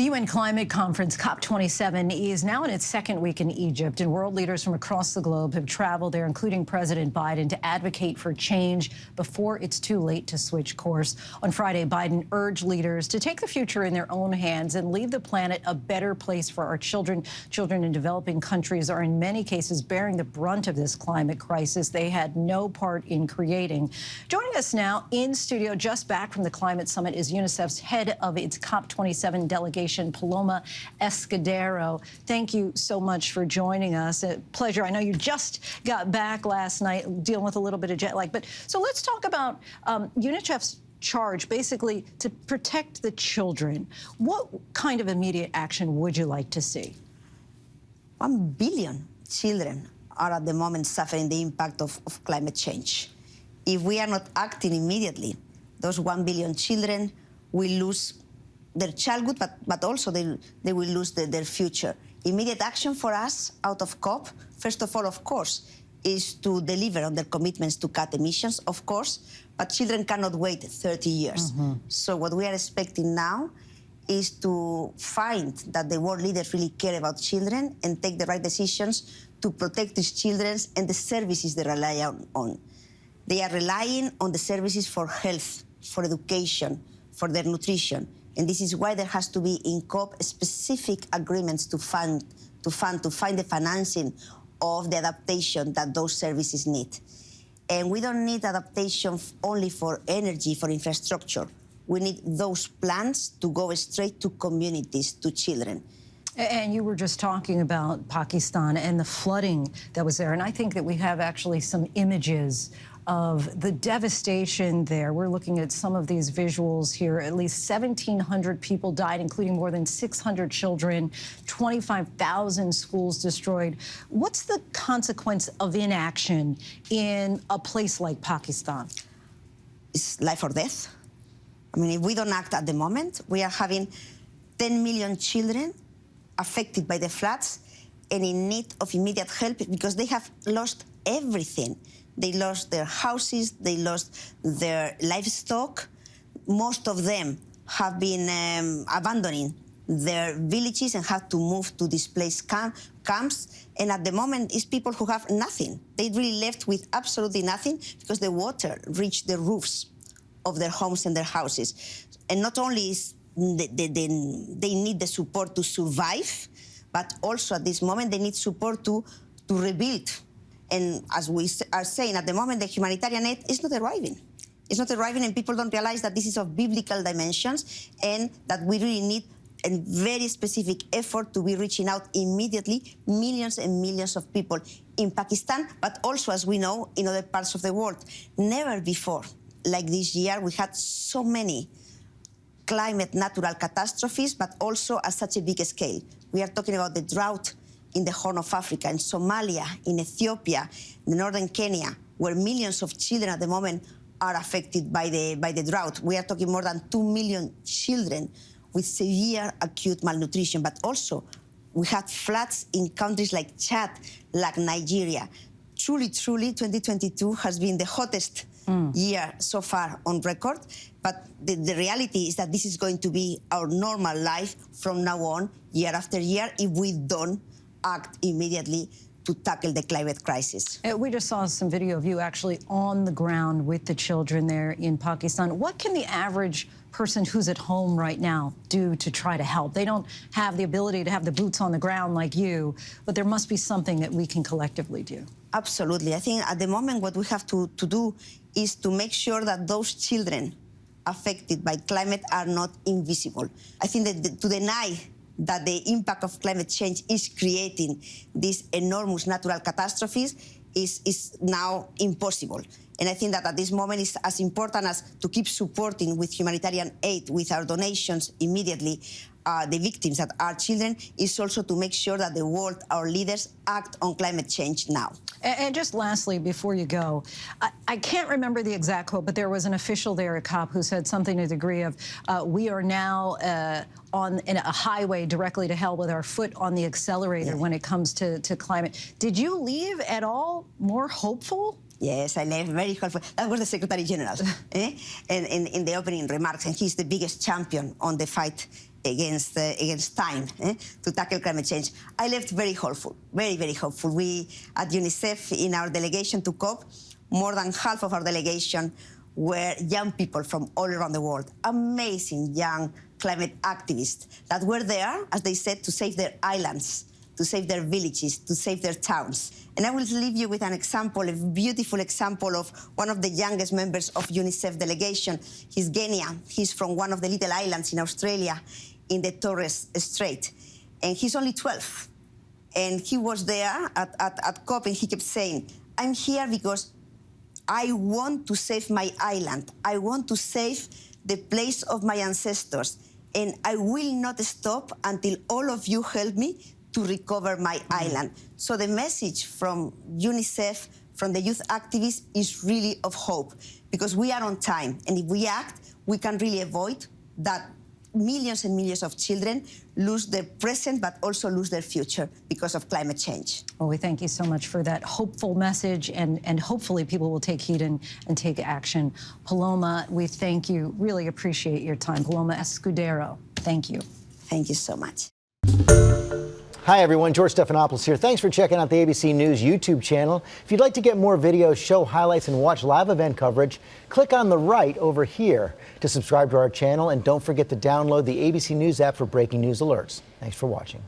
UN Climate Conference COP27 is now in its second week in Egypt, and world leaders from across the globe have traveled there, including President Biden, to advocate for change before it's too late to switch course. On Friday, Biden urged leaders to take the future in their own hands and leave the planet a better place for our children. Children in developing countries are in many cases bearing the brunt of this climate crisis they had no part in creating. Joining us now in studio, just back from the climate summit, is UNICEF's head of its COP27 delegation, Paloma Escudero. Thank you so much for joining us. A pleasure. I know you just got back last night dealing with a little bit of jet lag, but so let's talk about UNICEF's charge basically to protect the children. What kind of immediate action would you like to see? 1 billion children are at the moment suffering the impact of climate change. If we are not acting immediately, those 1 billion children will lose their childhood, but also they will lose their future. Immediate action for us out of COP, first of all, of course, is to deliver on their commitments to cut emissions, of course, but children cannot wait 30 years. So what we are expecting now is to find that the world leaders really care about children and take the right decisions to protect these children and the services they rely on. They are relying on the services for health, for education, for their nutrition. And this is why there has to be in COP specific agreements to find the financing of the adaptation that those services need. And we don't need adaptation only for energy, for infrastructure. We need those plans to go straight to communities, to children. And you were just talking about Pakistan and the flooding that was there. And I think that we have actually some images of the devastation there. We're looking at some of these visuals here. At least 1,700 people died, including more than 600 children, 25,000 schools destroyed. What's the consequence of inaction in a place like Pakistan? It's life or death. I mean, if we don't act at the moment, we are having 10 million children affected by the floods and in need of immediate help because they have lost everything. They lost their houses, they lost their livestock. Most of them have been abandoning their villages and have to move to displaced camps. And at the moment, it's people who have nothing. They really left with absolutely nothing because the water reached the roofs of their homes and their houses. And not only is they need the support to survive, but also at this moment, they need support to rebuild. And as we are saying, at the moment, the humanitarian aid is not arriving. It's not arriving, and people don't realize that this is of biblical dimensions and that we really need a very specific effort to be reaching out immediately millions and millions of people in Pakistan, but also, as we know, in other parts of the world. Never before, like this year, we had so many climate natural catastrophes, but also at such a big scale. We are talking about the drought in the Horn of Africa, in Somalia, in Ethiopia, in northern Kenya, where millions of children at the moment are affected by the drought. We are talking more than 2 million children with severe acute malnutrition, but also we had floods in countries like Chad, like Nigeria. Truly, 2022 has been the hottest year so far on record, but the reality is that this is going to be our normal life from now on, year after year, if we don't act immediately to tackle the climate crisis. We just saw some video of you actually on the ground with the children there in Pakistan. What can the average person who's at home right now do to try to help? They don't have the ability to have the boots on the ground like you, but there must be something that we can collectively do. Absolutely. I think at the moment what we have to do is to make sure that those children affected by climate are not invisible. I think that to deny that the impact of climate change is creating these enormous natural catastrophes is now impossible. And I think that at this moment it's as important as to keep supporting with humanitarian aid, with our donations immediately, the victims that are children, is also to make sure that the world, our leaders, act on climate change now. And just lastly, before you go, I can't remember the exact quote, but there was an official there at COP who said something to the degree of, we are now in a highway directly to hell with our foot on the accelerator when it comes to climate. Did you leave at all more hopeful? Yes, I left very hopeful. That was the Secretary General in the opening remarks, and he's the biggest champion on the fight against time to tackle climate change. I left very hopeful, very, very hopeful. We, at UNICEF, in our delegation to COP, more than half of our delegation were young people from all around the world, amazing young climate activists that were there, as they said, to save their islands, to save their villages, to save their towns. And I will leave you with an example, a beautiful example of one of the youngest members of UNICEF delegation. He's Genia. He's from one of the little islands in Australia in the Torres Strait. And he's only 12. And he was there at COP and he kept saying, I'm here because I want to save my island. I want to save the place of my ancestors. And I will not stop until all of you help me to recover my island. So the message from UNICEF, from the youth activists, is really of hope, because we are on time. And if we act, we can really avoid that millions and millions of children lose their present, but also lose their future because of climate change. Well, we thank you so much for that hopeful message, and hopefully people will take heed and take action. Paloma, we thank you. Really appreciate your time. Paloma Escudero, thank you. Thank you so much. Hi, everyone. George Stephanopoulos here. Thanks for checking out the ABC News YouTube channel. If you'd like to get more videos, show highlights, and watch live event coverage, click on the right over here to subscribe to our channel. And don't forget to download the ABC News app for breaking news alerts. Thanks for watching.